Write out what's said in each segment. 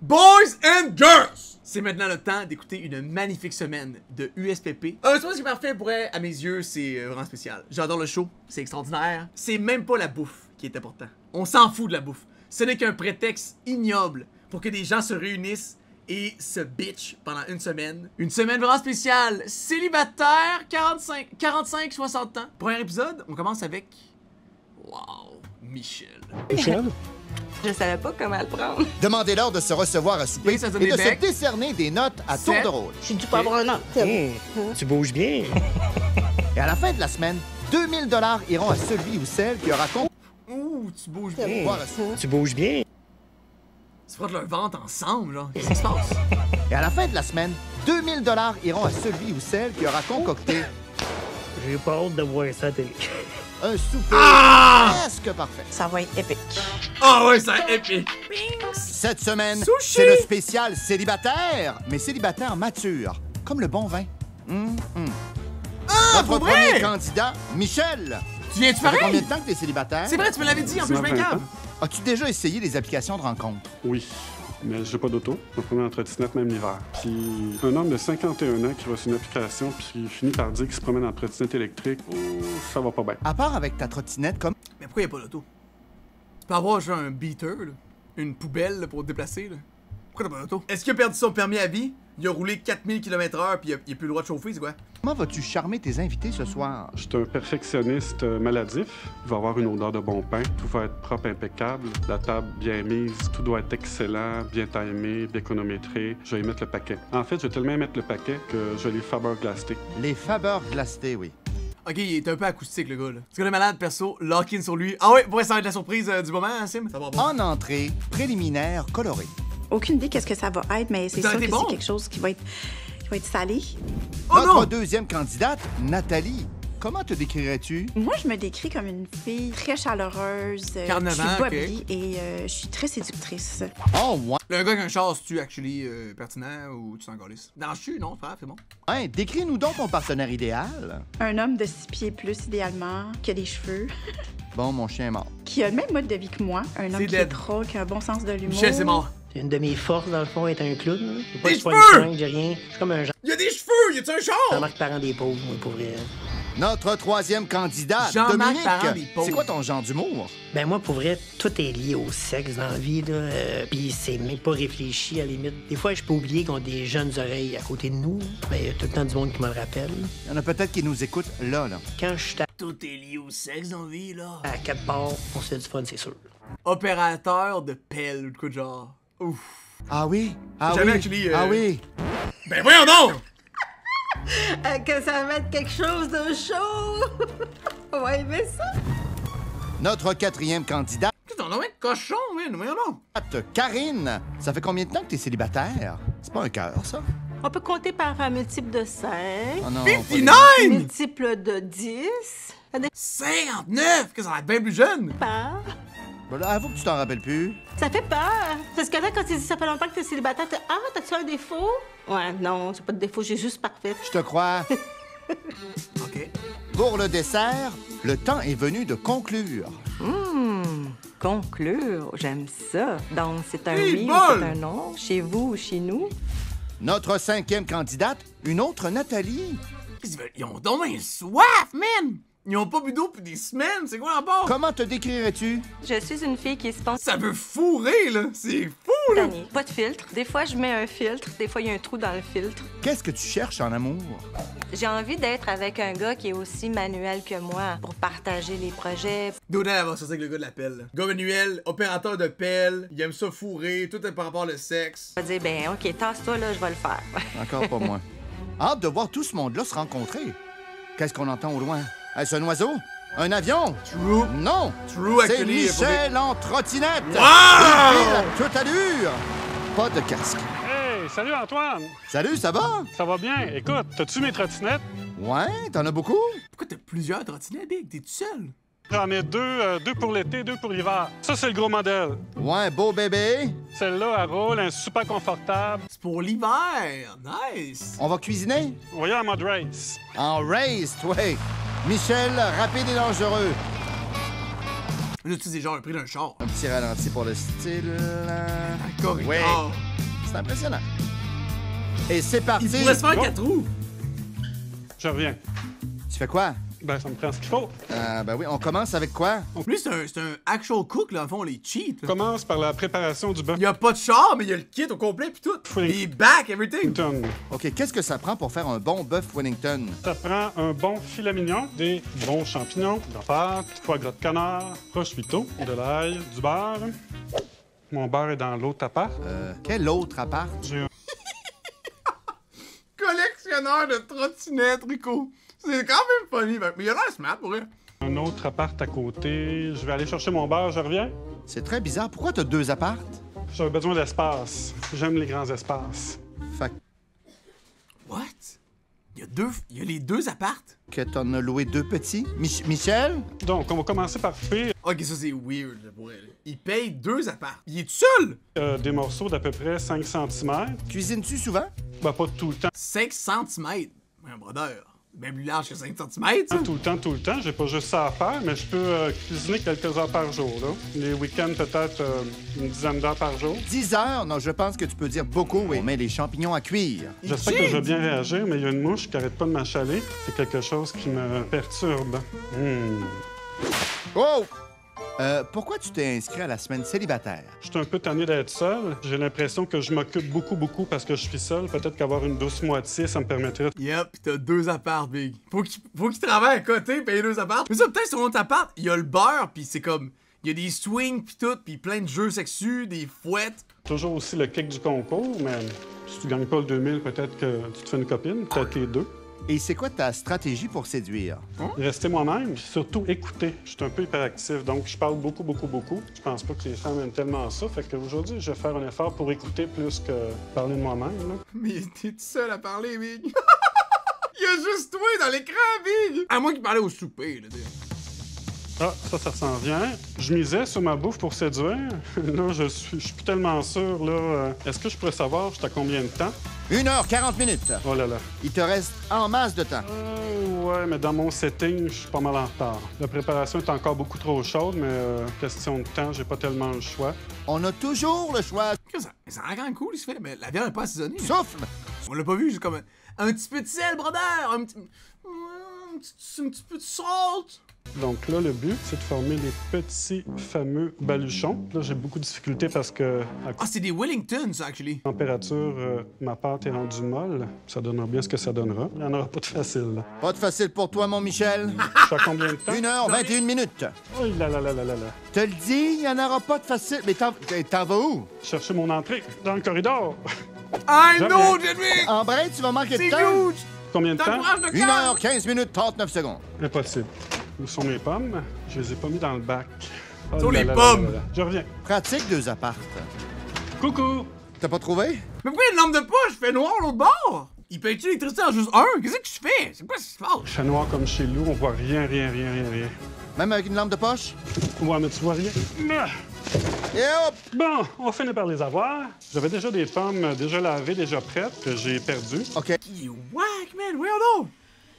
Boys and girls! C'est maintenant le temps d'écouter une magnifique semaine de USPP. Un choix qui est parfait pour elle, à mes yeux, c'est vraiment spécial. J'adore le show, c'est extraordinaire. C'est même pas la bouffe qui est important. On s'en fout de la bouffe. Ce n'est qu'un prétexte ignoble pour que des gens se réunissent et se bitch pendant une semaine. Une semaine vraiment spéciale. Célibataire, 45-60 ans. Premier épisode, on commence avec... Wow, Michel. Michel? Je savais pas comment le prendre. Demandez-leur de se recevoir à souper Oui, ça donne et des de becs. se décerner des notes à tour Sept. de rôle. Je suis dû pas avoir un an. Tu bouges bien. Et à la fin de la semaine, 2000 $ iront à celui ou celle qui aura compris Ouh, tu bouges bien. boire à souper. Tu bouges bien. Ils se frottent leur ventre ensemble, genre. Qu'est-ce qui se passe? Et à la fin de la semaine, 2000 $ iront à celui ou celle qui aura concocté J'ai pas hâte de voir ça à télé. un souper presque parfait. Ça va être épique. Ah ouais, c'est épique. Cette semaine, Sushi! c'est le spécial célibataire, mais célibataire mature, comme le bon vin. Ah, Notre pour premier vrai? candidat, Michel. Tu viens-tu Ça fait combien pareil? de temps que t'es célibataire? C'est vrai, tu me l'avais dit, en plus, je suis 19-20 cave. ans. As-tu déjà essayé les applications de rencontre? Oui, mais j'ai pas d'auto. Mon premier entretien même l'hiver. Puis un homme de 51 ans qui va sur une application puis qui finit par dire qu'il se promène en trottinette électrique, oh, ça va pas bien. À part avec ta trottinette, comme Mais pourquoi il n'y a pas d'auto? Tu peux avoir genre un beater, là. Une poubelle là, pour te déplacer. Là. Pourquoi t'as pas d'auto? Est-ce qu'il a perdu son permis à vie? Il a roulé 4000 km/h puis il a plus le droit de chauffer, c'est quoi? comment vas-tu charmer tes invités ce soir? Je suis un perfectionniste maladif. Il va avoir une odeur de bon pain. Tout va être propre, impeccable. La table bien mise. Tout doit être excellent, bien timé, bien chronométré. Je vais y mettre le paquet. En fait, je vais tellement mettre le paquet que je vais les Faber Glastic. Les Faber glacés, oui. Ok, il est un peu acoustique, le gars, là. Ce gars-là malade, perso, lock-in sur lui. Ah ouais, pour ça va être la surprise du moment, hein, Sim? Ça va bon. En entrée, préliminaire coloré. Aucune idée qu'est-ce que ça va être, mais c'est Ça a sûr été que bon. c'est quelque chose qui va être salé. Oh Notre non! deuxième candidate, Nathalie. Comment te décrirais-tu? Moi, je me décris comme une fille très chaleureuse. Je 49 suis ans, bobby et je suis très séductrice. Oh, ouais. Le gars avec un char, c'est-tu actually pertinent ou tu t'en galisses? Non, je suis, non, frère, c'est bon. Hein, décris-nous donc ton partenaire idéal. Un homme de 6 pieds plus, idéalement, qui a des cheveux, Bon, mon chien est mort. qui a le même mode de vie que moi. Un homme C'est qui est dead. drôle, qui a un bon sens de l'humour. Michel, c'est mort. C'est une de mes forces, dans le fond, être un clown. Là. J'ai pas Des je suis pas cheveux! une fringue, j'ai rien. Je suis comme un Il y a des cheveux! Y a-tu un char? Jean-Marc Parent des pauvres, moi, pour vrai. Notre troisième candidat, Jean-Marc Parent des Dominique. pauvres. C'est quoi ton genre d'humour? Ben moi, pour vrai, tout est lié au sexe dans la vie, là. Puis c'est même pas réfléchi, à la limite. Des fois, je peux oublier qu'on a des jeunes oreilles à côté de nous. Ben, y a tout le temps du monde qui me le rappelle. Il y en a peut-être qui nous écoutent là. Quand je suis Tout est lié au sexe dans la vie, là. à quatre parts, on se fait du fun, c'est sûr. Opérateur de pelle ou de quoi de genre. Ouf. Ah oui? Ah Jamais oui? actually, Ah oui? Ben voyons donc! Que ça va être quelque chose de chaud! On va aimer ça! Notre quatrième candidate, Putain, on a un cochon, man, voyons donc! Karine. Ça fait combien de temps que t'es célibataire? C'est pas un cœur, ça? On peut compter par un multiple de 5, Oh non. pas 59! multiple de 10, ça 59! Que ça a l'air bien plus jeune! dépend. Ben là, avoue que tu t'en rappelles plus. Ça fait peur. Parce que là, quand tu dis ça fait longtemps que t'es célibataire, ah, t'as-tu un défaut? Ouais, non, j'ai pas de défaut, j'ai juste parfaite. Je te crois. Ok. Pour le dessert, le temps est venu de conclure. Conclure, j'aime ça. Donc, c'est un Hey, oui ou bol! c'est un non, chez vous ou chez nous. Notre cinquième candidate, une autre Nathalie. Qu'est-ce qu'ils veulent? Ils ont donc bien soif, man! Ils ont pas bu d'eau depuis des semaines, c'est quoi rapport? Comment te décrirais-tu? Je suis une fille qui est spontanée. Ça veut fourrer, là! C'est fou, là! Pas de filtre. Des fois, je mets un filtre. Des fois, il y a un trou dans le filtre. Qu'est-ce que tu cherches en amour? J'ai envie d'être avec un gars qui est aussi manuel que moi pour partager les projets. Donald va sortir avec le gars de la pelle. là. Gars manuel, opérateur de pelle, il aime ça fourrer, tout est par rapport au sexe. Je vais dire, ben, OK, tasse-toi, là, je vais le faire. Encore pas moi. Hâte de voir tout ce monde-là se rencontrer. Qu'est-ce qu'on entend au loin? Est-ce un oiseau? Un avion? True. Non! True, C'est actually, Michel en trottinette! Wow! Il file à toute allure! Pas de casque. Hey, salut Antoine! Salut, ça va? Ça va bien? Écoute, t'as-tu mes trottinettes? Ouais, t'en as beaucoup? Pourquoi t'as plusieurs trottinettes, Big? T'es tout seul? J'en ai deux pour l'été, deux pour l'hiver. Ça, c'est le gros modèle. Ouais, beau bébé. Celle-là, elle roule, elle est super confortable. C'est pour l'hiver! Nice! On va cuisiner? Voyez en mode race. En race, toi. Michel, rapide et dangereux. Mais là, tu sais, c'est genre le prix d'un char. Un petit ralenti pour le style. Un corridor. Oui. C'est impressionnant. Et c'est parti. Il pourrait se faire Bon. 4 roues. Je reviens. Tu fais quoi? Ben, ça me prend ce qu'il faut. Ben oui, on commence avec quoi? Lui, c'est un actual cook, là, en fond, les cheats. On commence par la préparation du bœuf Il y a pas de char, mais il y a le kit au complet pis tout. Oui. Les back, everything. Wellington. OK, qu'est-ce que ça prend pour faire un bon bœuf Wellington? Ça prend un bon filet mignon, des bons champignons, de la pâte, foie gras de canard, prosciutto, de l'ail, du beurre. Mon beurre est dans l'autre appart. Quel autre appart? J'ai un Collectionneur de trottinettes, Rico. C'est quand même funny, mais il a l'air smart pour rien. autre appart à côté. Je vais aller chercher mon beurre, je reviens. C'est très bizarre. Pourquoi t'as 2 apparts? J'ai besoin d'espace. J'aime les grands espaces. Fait What? Il y a les 2 appartes? que t'en as loué 2 petits. Michel? Donc, on va commencer par couper Ok, ça c'est weird là, pour elle. Il paye 2 appartes. Il est tout seul! des morceaux d'à peu près 5 cm. Cuisines-tu souvent? Ben, pas tout le temps. 5 cm. Un brodeur. Même plus large que 5 cm, ça. Tout le temps. J'ai pas juste ça à faire, mais je peux cuisiner quelques heures par jour. Là. Les week-ends, peut-être une dizaine d'heures par jour. 10 heures? Non, je pense que tu peux dire beaucoup. Oui. On met les champignons à cuire. J'espère que je vais bien réagir, mais il y a une mouche qui arrête pas de m'achaler. C'est quelque chose qui me perturbe. Oh! Pourquoi tu t'es inscrit à la semaine célibataire? Je suis un peu tanné d'être seul. J'ai l'impression que je m'occupe beaucoup parce que je suis seul. Peut-être qu'avoir une douce moitié, ça me permettrait... Yep, pis t'as 2 apparts, big. Faut qu'il travaille à côté, payer 2 apparts. Mais ça, peut-être sur notre appart, il y a le beurre, pis c'est comme... Il y a des swings pis tout, pis plein de jeux sexus, des fouettes. Toujours aussi le kick du concours, mais si tu gagnes pas le 2000, peut-être que tu te fais une copine, peut-être les 2. Et c'est quoi ta stratégie pour séduire? Rester moi-même, puis surtout écouter. Je suis un peu hyperactif, donc je parle beaucoup. Je pense pas que les femmes aiment tellement ça, fait qu'aujourd'hui, je vais faire un effort pour écouter plus que parler de moi-même. Là. Mais t'es tout seul à parler, big. Il y a juste toi dans l'écran, big. À moins qu'il parlait au souper, là, Ah, ça s'en vient. Je misais sur ma bouffe pour séduire. Là, je suis plus tellement sûr, là. Est-ce que je pourrais savoir, j'étais à combien de temps? 1h40 minutes. Oh là là. Il te reste en masse de temps. Ouais, mais dans mon setting, je suis pas mal en retard. La préparation est encore beaucoup trop chaude, mais question de temps, j'ai pas tellement le choix. On a toujours le choix. Ça a l'air quand même cool, il se fait, mais la viande n'est pas assaisonnée. Souffle! On l'a pas vu, juste comme un petit peu de sel, brother! Un petit peu de salt! Donc là, le but, c'est de former les petits fameux baluchons. Là, j'ai beaucoup de difficultés parce que Ah, c'est des Wellingtons, ça, actually. température, ma pâte est rendue molle. Ça donnera bien ce que ça donnera. Il n'y en aura pas de facile. Là. Pas de facile pour toi, mon Michel. Je suis à combien de temps? 1h21 minutes. Oh là là. Te le dis, il n'y en aura pas de facile. Mais t'en vas où? Chercher mon entrée dans le corridor. I know, Jedwick! En vrai, tu vas manquer C'est de temps. huge! Combien de temps? T'encourages le cœur! 1h15 minutes 39 secondes. Impossible. Où sont mes pommes? Je les ai pas mis dans le bac. Oh Sur là les là pommes. là là. Je reviens. Pratique 2 apparts. Coucou! T'as pas trouvé? Mais pourquoi il y a une lampe de poche? Il fait noir l'autre bord! Il paye-tu l'électricité en juste un? Qu'est-ce que tu fais? C'est quoi ce qui se passe? Chat noir comme chez nous, on voit rien. Même avec une lampe de poche? Ouais, mais tu vois rien. Ah! Et hop! Bon, on finit par les avoir. J'avais déjà des pommes déjà lavées, déjà prêtes, que j'ai perdues. OK. Il est whack, man! Voyons donc!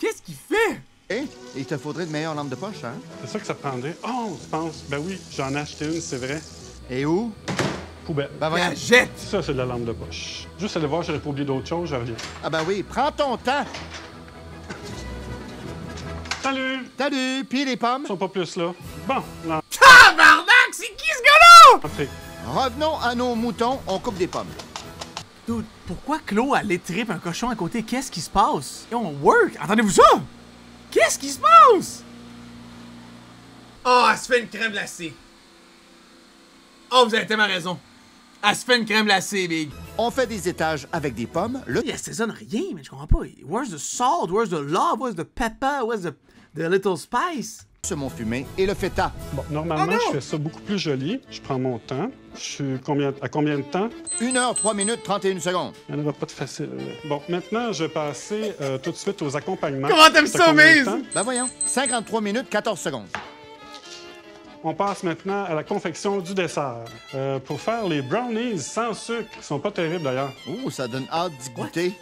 Qu'est-ce qu'il fait? Et il te faudrait de meilleures lampes de poche, hein? C'est ça que ça prendrait. Oh, tu penses? Ben oui, j'en ai acheté une, c'est vrai. Et où? Poubelle. Ben voyons. La jette! Ça, c'est de la lampe de poche. Juste aller voir, j'aurais pas oublié d'autres choses, je reviens. Ah ben oui, prends ton temps. Salut! Salut! Puis les pommes? Ils sont pas plus là. Bon, Tabarnak! C'est qui ce gars-là? l'entrée. Revenons à nos moutons, on coupe des pommes. Dude, pourquoi Claude a l'étrip un cochon à côté? Qu'est-ce qui se passe? Et on work! Entendez-vous ça? Qu'est-ce qui se passe? Oh, elle se fait une crème glacée. Oh, vous avez tellement raison. Elle se fait une crème glacée, big. On fait des étages avec des pommes. Le Il assaisonne rien, mais je comprends pas. Where's the salt? Where's the love? Where's the pepper? Where's the little spice? saumon fumé et le feta. Bon, normalement, Oh non! je fais ça beaucoup plus joli. Je prends mon temps. Je suis à combien de temps? 1h, 3 minutes, 31 secondes. Il n'y en aura pas de facile. Bon, maintenant, je vais passer tout de suite aux accompagnements. Comment t'aimes T'as ça, combien de Mise? temps? Ben voyons, 53 minutes, 14 secondes. On passe maintenant à la confection du dessert. Pour faire les brownies sans sucre, ils sont pas terribles d'ailleurs. Oh, ça donne hâte d'y goûter.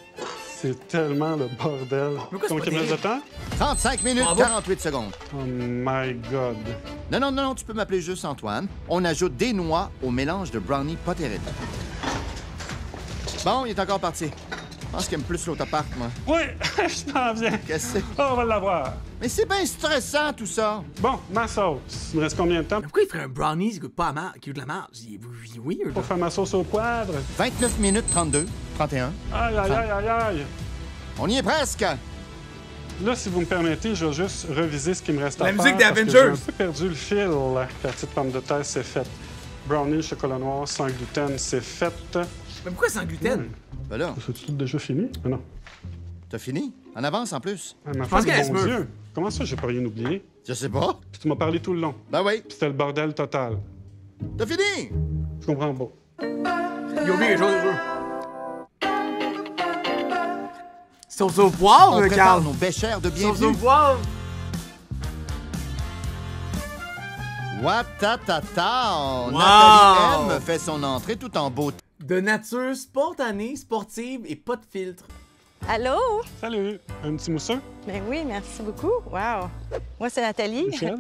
C'est tellement le bordel. Pourquoi c'est Donc, pas il me reste de temps? 35 minutes, Bravo. 48 secondes. Oh my God. Non, tu peux m'appeler juste Antoine. On ajoute des noix au mélange de brownie pas terrible. Bon, il est encore parti. Je pense qu'il aime plus l'autre appart, moi. Oui, je m'en viens. Qu'est-ce que c'est? Oh, on va l'avoir. Mais c'est bien stressant, tout ça. Bon, ma sauce. Il me reste combien de temps Mais pourquoi il ferait un brownie qui goûte pas qui goûte de la merde? C'est weird. pour faire ma sauce au poivre? 29 minutes 32, 31. Aïe, aïe, aïe, aïe, aïe. On y est presque. Là, si vous me permettez, je vais juste reviser ce qui me reste à La faire. musique des parce que Avengers. J'ai un peu perdu le fil. La petite pomme de terre, c'est fait. Brownie, chocolat noir, sans gluten, c'est fait. Mais pourquoi sans gluten? Ben là, C'est tout déjà fini? Ah non. t'as fini? En avance, en plus. Ah, ma pense femme, qu'elle est mon Smurf. Dieu. Comment ça, j'ai pas rien oublié? Je sais pas. Puis tu m'as parlé tout le long. Ben oui. Puis c'était le bordel total. T'as fini? Je comprends pas. Il a oublié quelque chose, Sauce au poivre, On prépare Carl. nos béchères de Sauce au bienvenue. poivre. Watatata! Wow! Nathalie M fait son entrée tout en beauté. De nature spontanée, sportive et pas de filtre. Allô? Salut. Un petit mousseux? Ben oui, merci beaucoup. Wow. Moi, c'est Nathalie. Michel?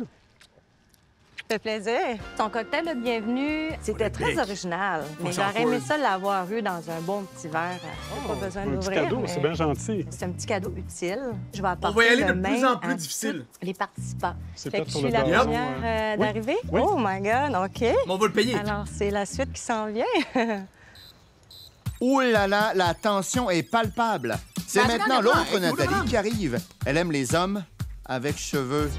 Ça fait plaisir. Ton cocktail de bienvenue, c'était très Québec. original. Mais s'en j'aurais aimé fout. ça l'avoir eu dans un bon petit verre. Pas besoin Un petit d'ouvrir. cadeau, mais c'est bien gentil. C'est un petit cadeau utile. Je vais apporter On va y aller de demain plus en plus à difficile. tous les participants. C'est Fait peut-être que je sur suis le la gazon, première Oui. d'arriver. Oui. Oh my God, OK. Mais on va le payer. Alors, c'est la suite qui s'en vient. Ouh là là, la tension est palpable. C'est Ben, maintenant attends, l'autre attends, Nathalie attends. qui arrive. Elle aime les hommes avec cheveux.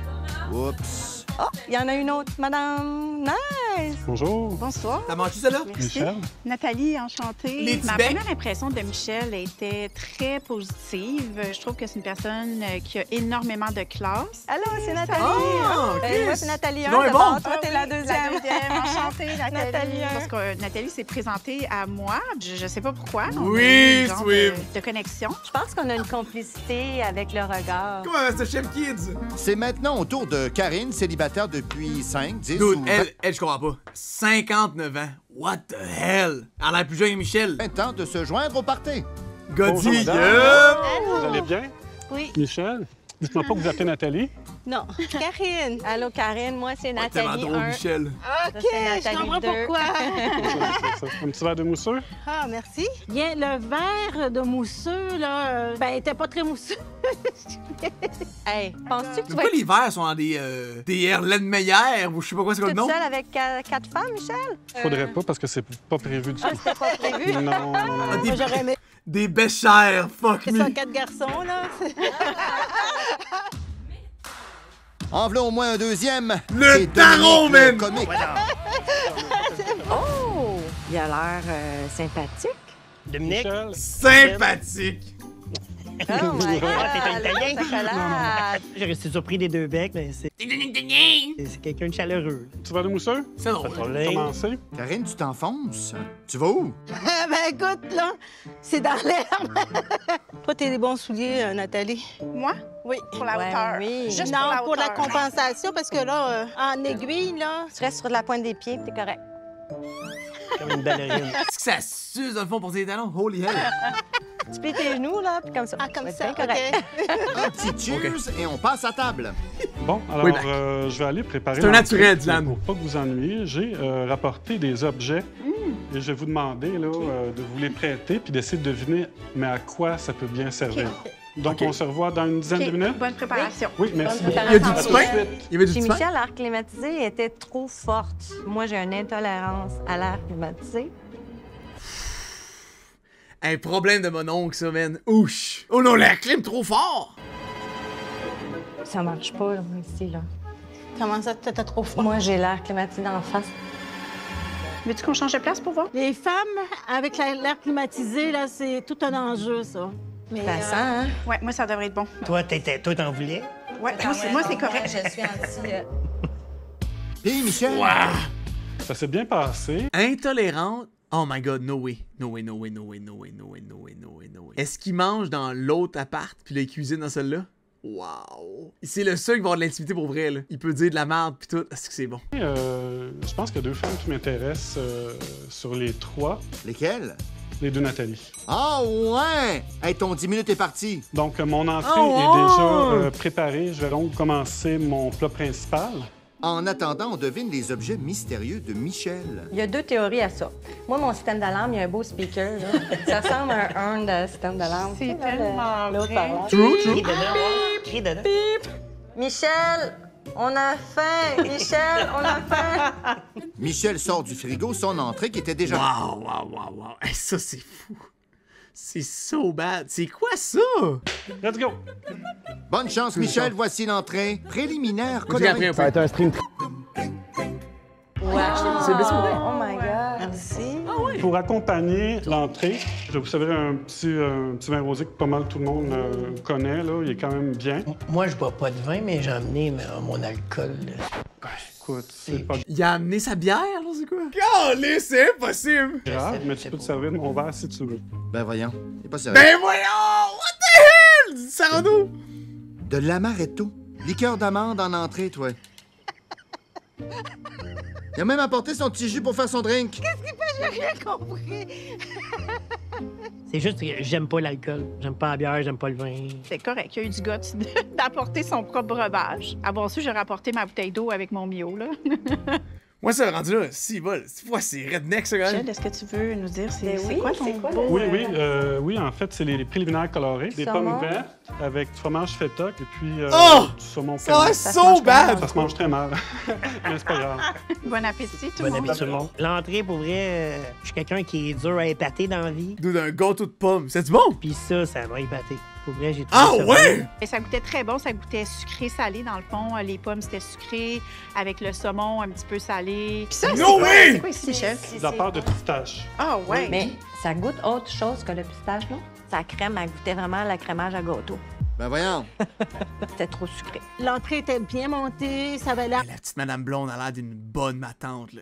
Oups. Oh, il y en a une autre, madame. Nice. Bonjour. Bonsoir. T'as mangé ça là? Michel? Nathalie, enchantée. Les petits Ma becs. première impression de Michel était très positive. Je trouve que c'est une personne qui a énormément de classe. Allô, c'est Nathalie. Ah, Moi, Chris. c'est Nathalie 1. Non, elle est bon. Toi, t'es la deuxième. Enchantée, Nathalie. Nathalie. Parce que Nathalie s'est présentée à moi. Je sais pas pourquoi. On Oui, a eu une genre Sweet. de connexion. Je pense qu'on a une complicité avec le regard. Comment c'est Chef Kids? C'est maintenant au tour de Karine, célibataire depuis 5, 10 Dude, ou elle, je comprends pas. 59 ans. What the hell? Elle a l'air plus jeune que Michel. 20 ans de se joindre au party. Bonjour, Godille, madame. Vous allez bien? Oui. Michel? Dites-moi pas que vous appelez Nathalie. Non. Karine. Allô, Karine. Moi, c'est Oh, tellement Nathalie drôle, 1. Michel. OK, je comprends pourquoi. Un petit verre de mousseux? Ah, merci. Bien, le verre de mousseux, là, ben, il était pas très mousseux. Hey, penses-tu que tu vas Pourquoi être les verres sont dans des Erlenmeyer ou je sais pas quoi c'est quoi le toute nom? seule avec 4 femmes, Michel? Faudrait pas parce que c'est pas prévu du Ah, tout. c'était pas prévu. Non, non, non. Ah, des, Moi, j'aurais aimé des béchères, fuck ça, me. 4 garçons, là. En v'là au moins un deuxième. Le C'est daron, Dominique, le man! comique. Oh! Il a l'air sympathique. Dominique? Michel? Sympathique. Oh my God! Ah, t'es un Italien? la chocolat. J'ai resté surpris des deux becs, mais c'est quelqu'un de chaleureux. Petit verre de mousseux? C'est drôle. Problème. Commencez. Karine, tu t'enfonces. Tu vas où? Ben, écoute, là, c'est dans l'herbe. Toi, t'es des bons souliers, Nathalie. Moi? Oui. Pour la Ouais, hauteur. oui. Juste non, pour la hauteur. compensation, parce que là, en aiguille, là, Tu restes sur la pointe des pieds, t'es correct. Comme une ballerine. Est-ce que ça suce dans le fond pour ses talons? Holy hell. Tu plies tes genoux, là, puis comme ça. ah, comme va être ça, bien correct. OK. Un petit cheers et on passe à table. Bon, alors Oui, Mac. je vais aller préparer. C'est un l'entrée. naturel, Dylan. Pour pas que vous ennuyiez, j'ai rapporté des objets et je vais vous demander là, de vous les prêter puis d'essayer de deviner mais à quoi ça peut bien servir. Donc, on se revoit dans une dizaine de minutes. Bonne préparation. Oui, merci Bonne beaucoup. Il y a du À petit tout pain? de suite. Il y avait du Chez petit pain? Michel, l'air climatisé était trop forte. Moi, j'ai une intolérance à l'air climatisé. Un problème de mon oncle, ça, man. Ouch. Oh non, l'air clim trop fort. Ça marche pas, là, moi, ici, là. Comment ça, t'étais trop fort? Moi, j'ai l'air climatisé d'en face. Veux-tu qu'on change de place pour voir? Les femmes avec l'air climatisé, là, c'est tout un enjeu, ça. Mais, Ça sent, hein? Ouais, moi, ça devrait être bon. Toi, t'en voulais? Ouais, moi, c'est correct. Je suis anti... Puis, Michel, Ça s'est bien passé. Intolérante. Oh my god, no way. No way, no way, no way, no way, no way, no way, no way, no way. Est-ce qu'il mange dans l'autre appart puis là, il cuisine dans celle-là? Wow. C'est le seul qui va avoir de l'intimité pour vrai, là. Il peut dire de la merde puis tout. Est-ce que c'est bon? Je pense qu'il y a deux femmes qui m'intéressent sur les trois. lesquels? les deux Nathalie. Ah ouais! Hey, ton 10 minutes est parti. Donc, mon entrée est déjà préparée. Je vais donc commencer mon plat principal. En attendant, on devine les objets mystérieux de Michel. Il y a 2 théories à ça. Moi, mon système d'alarme, il y a un beau speaker. Là. Ça ressemble à un urn de système d'alarme. C'est tellement l'autre vrai. parlant. True. Crie dedans. Michel, on a faim. Michel, on a faim. Michel sort du frigo son entrée qui était déjà... Wow. Hey, ça, c'est fou. C'est so bad. C'est quoi ça? Let's go! Bonne chance, Michel. Voici l'entrée préliminaire Après, colorée. ça va être un stream. Wow. C'est le best pour vrai. Oh my God. Merci. Pour accompagner l'entrée, je vais vous servir un petit vin rosé que pas mal tout le monde connaît. Là. Il est quand même bien. Moi, je bois pas de vin, mais j'ai emmené mon alcool. Écoute, c'est pas Il a amené sa bière, là, c'est quoi? Calé, c'est impossible! grave, mais tu peux te servir de mon verre si tu veux. Ben voyons, c'est pas sérieux. Ben voyons! What the hell? Sarano! De l'amaretto. Liqueur d'amande en entrée, toi. Il a même apporté son petit jus pour faire son drink. J'ai rien compris. C'est juste que j'aime pas l'alcool. J'aime pas la bière, j'aime pas le vin. C'est correct. Il y a eu du guts d'apporter son propre breuvage. Avant ça, j'ai rapporté ma bouteille d'eau avec mon mio, là. Moi, ça rendu là, si, bol. C'est redneck, ça, quand même. Michel, est-ce que tu veux nous dire Ben oui, quoi ton c'est quoi beau... Oui, en fait, c'est les préliminaires colorés. Des Saumon. pommes vertes avec du fromage feta et puis Oh! du saumon Ça va penne. se so mange bad! Ça se mange très mal. Mais c'est pas grave. Bon appétit, tout Bon le monde. appétit tout le monde. L'entrée, pour vrai, je suis quelqu'un qui est dur à épater dans la vie. D'où d'un gâteau de pommes. C'est du bon? Puis ça va épater. Pour vrai, j'ai trouvé Ah ça ouais? bon. Et ça goûtait très bon, ça goûtait sucré-salé dans le fond. Les pommes, c'était sucré, avec le saumon un petit peu salé. Puis ça, No way! c'est quoi ici, Michel? De la part de pistache. Ah ouais. Mais ça goûte autre chose que le pistache, non? Sa crème, elle goûtait vraiment la crémage à gâteau. Ben voyons. C'était trop sucré. L'entrée était bien montée, ça avait l'air... La petite Madame Blonde a l'air d'une bonne matante, là.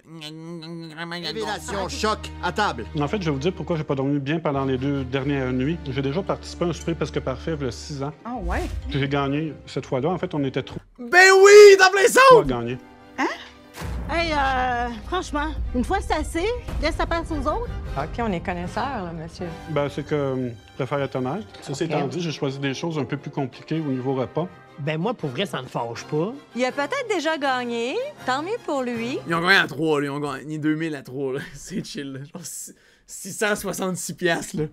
Révélation choc à table. En fait, je vais vous dire pourquoi j'ai pas dormi bien pendant les 2 dernières nuits. J'ai déjà participé à un souper presque parfait il y a 6 ans. Ah ouais. Puis j'ai gagné cette fois-là. En fait, on était 3 Ben oui! Dans plein à son! gagner. Hey, franchement, une fois c'est assez, laisse sa place aux autres. Ah, puis on est connaisseurs, là, monsieur. Ben, c'est que je préfère être honnête. Ceci étant dit, j'ai choisi des choses un peu plus compliquées au niveau repas. Ben moi, pour vrai, ça me fâche pas. Il a peut-être déjà gagné. Tant mieux pour lui. Ils ont gagné à 3, là. Ils ont gagné 2000 à 3, là. C'est chill, là. Genre 666 piastres, là.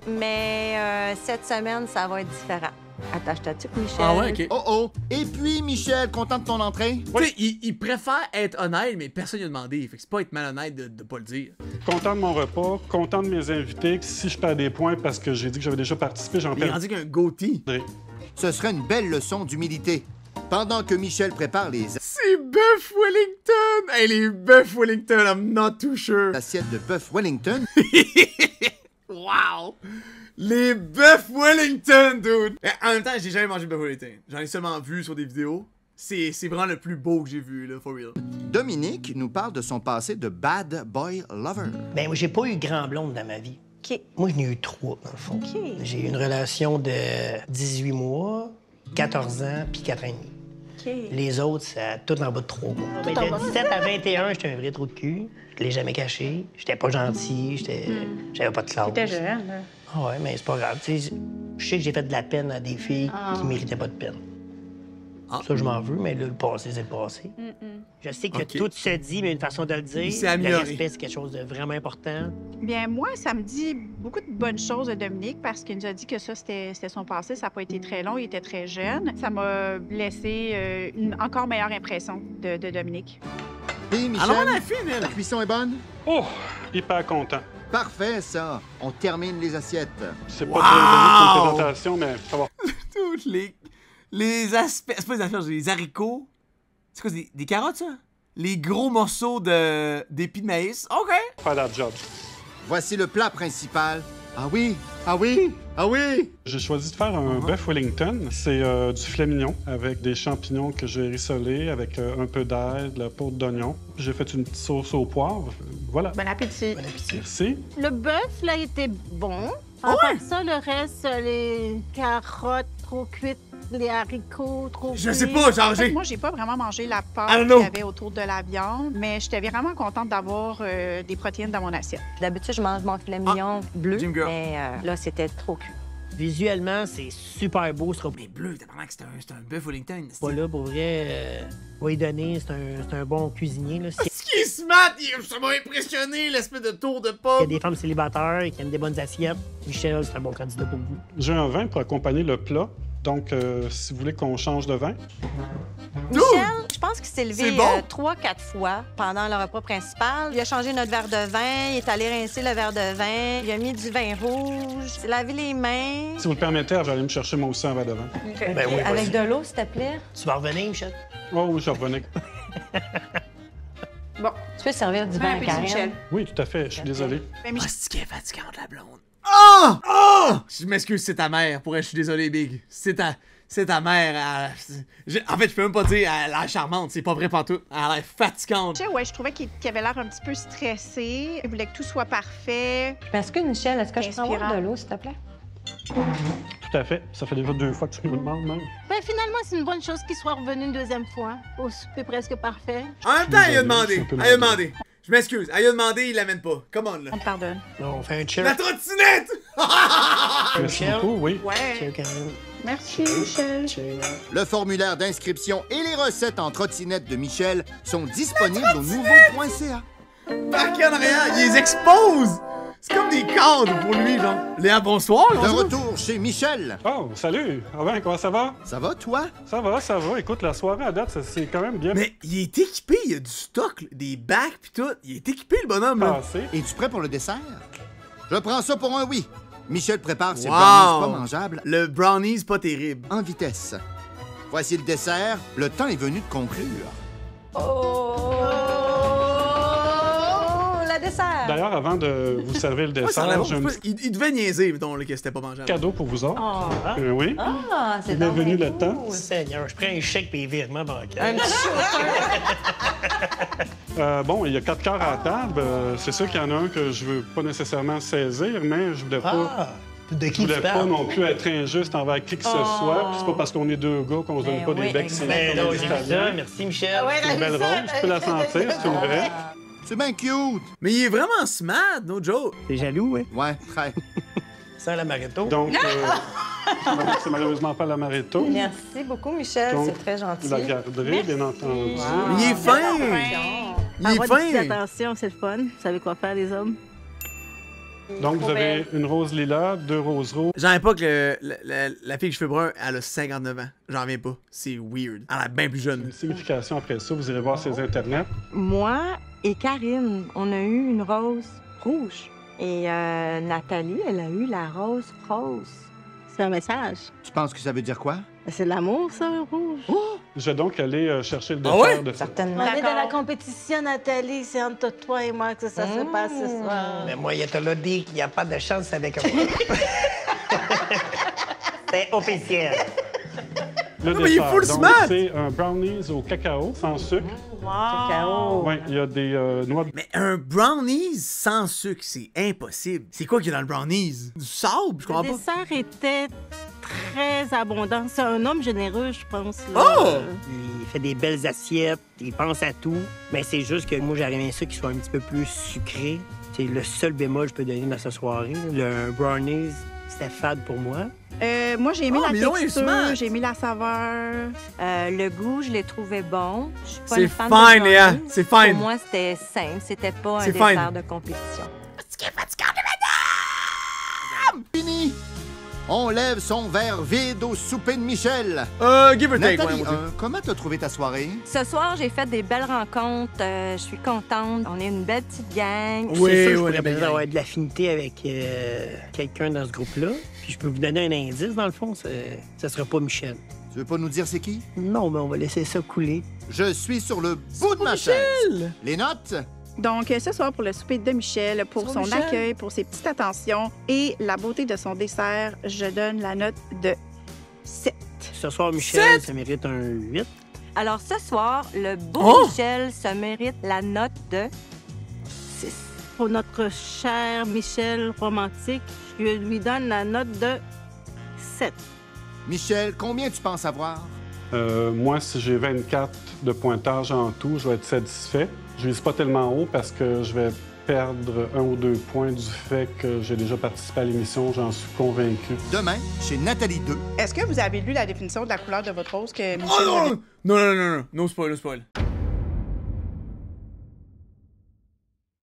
Mais cette semaine, ça va être différent. Attache ta tuque, Michel. Ah ouais, OK. Oh. Et puis, Michel, content de ton entrée? Tu sais, il préfère être honnête, mais personne lui a demandé. Fait que c'est pas être malhonnête de pas le dire. Content de mon repas, content de mes invités. Si je perds des points parce que j'ai dit que j'avais déjà participé, j'en Il est perds. rendu qu'un goatee. Ce serait une belle leçon d'humilité. Pendant que Michel prépare les C'est Buff Wellington! Hey, les Buff Wellington, I'm not too sure. assiettes de bœuf Wellington, Wow! Les Buff Wellington, dude! Mais en même temps, j'ai jamais mangé de Buff Wellington. J'en ai seulement vu sur des vidéos. C'est vraiment le plus beau que j'ai vu, là, for real. Dominique nous parle de son passé de bad boy lover. Ben moi, j'ai pas eu grand blonde dans ma vie. OK. Moi, j'en ai eu 3, dans le fond. J'ai eu une relation de 18 mois, 14 ans, puis 4 ans et demi. OK. Les autres, c'est tout en bas de 3 mois. Ben, de 17 à 21, j'étais un vrai trou de cul. Je l'ai jamais caché. J'étais pas gentil. J'avais pas de classe. T'étais jeune, là. Ah ouais, mais c'est pas grave. Tu sais, je sais que j'ai fait de la peine à des filles qui méritaient pas de peine. Ah. Ça, je m'en veux, mais là, le passé, c'est le passé. Je sais que Ok. tout se dit, mais une façon de le dire. Il s'est Le amélioré. respect, c'est quelque chose de vraiment important. Bien, moi, ça me dit beaucoup de bonnes choses de Dominique parce qu'il nous a dit que ça, c'était son passé. Ça n'a pas été très long. Il était très jeune. Ça m'a laissé une encore meilleure impression de Dominique. Et Michel, Alors, on a fini, la là. cuisson est bonne? Oh! Hyper content. Parfait, ça. On termine les assiettes. C'est pas très donné comme présentation, mais ça va. Toutes les aspects. C'est pas des affaires, les haricots. C'est quoi, c'est des carottes, ça? Les gros morceaux d'épis de maïs. OK! Faire la job. Voici le plat principal. Ah oui, ah oui, ah oui! J'ai choisi de faire un bœuf Wellington. C'est du filet mignon avec des champignons que j'ai rissolés avec un peu d'ail, de la poudre d'oignon. J'ai fait une petite sauce au poivre. Voilà. Bon appétit. Merci. Le bœuf, là, était bon. À part ça, le reste, les carottes trop cuites, Les haricots trop Je sais cuits. pas, genre, En fait, j'ai... moi, j'ai pas vraiment mangé la I pâte don't qu'il know. y avait autour de la viande, mais j'étais vraiment contente d'avoir des protéines dans mon assiette. D'habitude, je mange mon filet mignon bleu, Gym girl. mais là, c'était trop cuit. Visuellement, c'est super beau. Ce sera Mais bleu, t'as vraiment que c'est un bœuf Wellington. pas là pour vrai. Va y donner, c'est un bon cuisinier. Là. S'il Ce qui est smart, ça m'a impressionné, l'espèce de tour de y a pomme. des femmes célibataires qui aiment des bonnes assiettes, Michel, c'est un bon candidat pour vous. J'ai un vin pour accompagner le plat. Donc, si vous voulez qu'on change de vin, Michel, je pense qu'il s'est C'est levé bon. 3-4 fois pendant le repas principal. Il a changé notre verre de vin, il est allé rincer le verre de vin, il a mis du vin rouge, il s'est lavé les mains. si vous le permettez, je vais aller me chercher moi aussi un verre de vin. Ben oui, Avec vas-y. de l'eau, s'il te plaît. Tu vas revenir, Michel? Oh oui, je revenais. Bon, Tu peux servir du bon vin à appétit, Michel. Karen. Oui, tout à fait. Je suis désolé. Ben, Ah, Michel, c'est qui est fatigante, la blonde. Ah! Ah! Je m'excuse, c'est ta mère. Pour elle, je suis désolé, Big. C'est ta mère. En fait, je peux même pas dire elle a l'air charmante. C'est pas vrai pantoute. Elle a l'air fatigante. ouais, je trouvais qu'il avait l'air un petit peu stressé. Il voulait que tout soit parfait. Je m'excuse, Michel, est-ce que je peux avoir Inspirant. de l'eau, s'il te plaît? Tout à fait. Ça fait déjà 2 fois que tu me le demandes, même. Ben, finalement, c'est une bonne chose qu'il soit revenu une deuxième fois. Au souper presque parfait. En même temps, elle a Je demandé. suis un peu Elle a malade. demandé. Je m'excuse. Elle a demandé, il l'amène pas. Come on, là. On te pardonne. On fait un cheer. La trottinette! Merci Michel? beaucoup, oui. Ouais. Cheer, Karen. Merci, Michel. Cheer. Le formulaire d'inscription et les recettes en trottinette de Michel sont disponibles au nouveau.ca. Marqué en arrière, il les expose! C'est comme des cadres pour lui, genre. Léa, bonsoir. De comment ça va? retour chez Michel. Oh, salut! Robin, comment ça va? Ça va, toi? Ça va, ça va. Écoute, la soirée à date, ça s'est quand même bien Mais il est équipé, il y a du stock, là, des bacs pis tout. Il est équipé, le bonhomme, là. passé. Es-tu prêt pour le dessert? Je prends ça pour un oui. Michel prépare ses Wow. brownies pas mangeables Le brownie, c'est pas terrible. en vitesse. Voici le dessert. Le temps est venu de conclure. Oh! La dessert! D'ailleurs, avant de vous servir le Ouais, ça a l'air dessert, bon, j'ai un je petit sais pas, il devait niaiser, mettons, là, que c'était pas mangeable. cadeau pour vous autres. Oh. Oui. Ah, c'est Il est donc venu bien le temps. cool. Seigneur, je prends un chèque et virement bancaire. Un petit chauffeur. Bon, il y a 4 cœurs à la table. C'est sûr qu'il y en a un que je veux pas nécessairement saisir, mais je voulais pas... Ah! De Je qui tu voulais pas parles? non plus être injuste envers qui que ce soit. Puis c'est pas parce qu'on est 2 gars qu'on se donne Ben pas des oui, becs c'est Ben comme non, les j'ai vu Italiens. ça. Merci, Michel. C'est une belle rose. Tu peux la sentir, c'est une vraie. C'est bien cute. Mais il est vraiment smart, no joke. T'es jaloux, hein? Ouais, très. Sans l'amaretto. Donc, c'est malheureusement pas l'amaretto. Merci beaucoup, Michel. Donc, C'est très gentil. Vous la garderez, bien entendu. Mais il est fin! Il est Avoir des petites fin! attentions, c'est le fun. Vous savez quoi faire, les hommes? Donc, vous avez une rose lilas, 2 roses rouges. J'en ai pas que la fille que cheveux bruns, elle a 59 ans. J'en reviens pas. C'est weird. Elle a l'air bien plus jeune. Une signification après ça, vous irez voir ses internets. Moi et Karine, on a eu une rose rouge. Et Nathalie, elle a eu la rose rose. C'est un message. Tu penses que ça veut dire quoi? C'est de l'amour, ça, le rouge. Je vais donc aller chercher le Ah dessert ouais? de ça. Certainement. On est dans la compétition, Nathalie. C'est entre toi et moi que ça se passe ce soir. Mais moi, il te l'a dit qu'il n'y a pas de chance avec moi. C'est officiel. Le mais il est full donc, smart! c'est un brownies au cacao, sans sucre. Cacao. Oui, il y a des noix de... Mais un brownies sans sucre, c'est impossible. C'est quoi qu'il y a dans le brownies? Du sable? Je comprends Le pas. dessert était très abondant. C'est un homme généreux, je pense. Là. Oh! Il fait des belles assiettes, il pense à tout. Mais c'est juste que moi, j'aurais aimé ça qu'il soit un petit peu plus sucré. C'est le seul bémol que je peux donner dans cette soirée. Le brownies, c'était fade pour moi. Moi, j'ai aimé Oh, la mais non, il est texture, smart. j'ai aimé la saveur. Le goût, je l'ai trouvé bon. Je suis pas C'est une fan fine, de Léa, brownies. c'est fine. Pour moi, c'était simple. C'était pas un C'est dessert fine. de compétition. Fini. On lève son verre vide au souper de Michel. Give or take, Nathalie, ouais, mon Dieu. comment t'as trouvé ta soirée? Ce soir, j'ai fait des belles rencontres. Je suis contente. On est une belle petite gang. Oui, C'est sûr, je oui, la pourrais belle peut-être avoir de l'affinité avec quelqu'un dans ce groupe-là. Puis je peux vous donner un indice, dans le fond, ça sera pas Michel. Tu veux pas nous dire c'est qui? Non, mais on va laisser ça couler. Je suis sur le bout de ma chaise. Les notes? Donc, ce soir, pour le souper de Michel, pour son accueil, pour ses petites attentions et la beauté de son dessert, je donne la note de 7. Ce soir, Michel, ça mérite un 8. Alors, ce soir, le beau Oh! Michel se mérite la note de 6. Pour notre cher Michel romantique, je lui donne la note de 7. Michel, combien tu penses avoir? Moi, si j'ai 24 de pointage en tout, je vais être satisfait. Je vise pas tellement haut parce que je vais perdre 1 ou 2 points du fait que j'ai déjà participé à l'émission, j'en suis convaincu. Demain, chez Nathalie 2. Est-ce que vous avez lu la définition de la couleur de votre rose que Oh Michel... non! Non, no spoil, no spoil.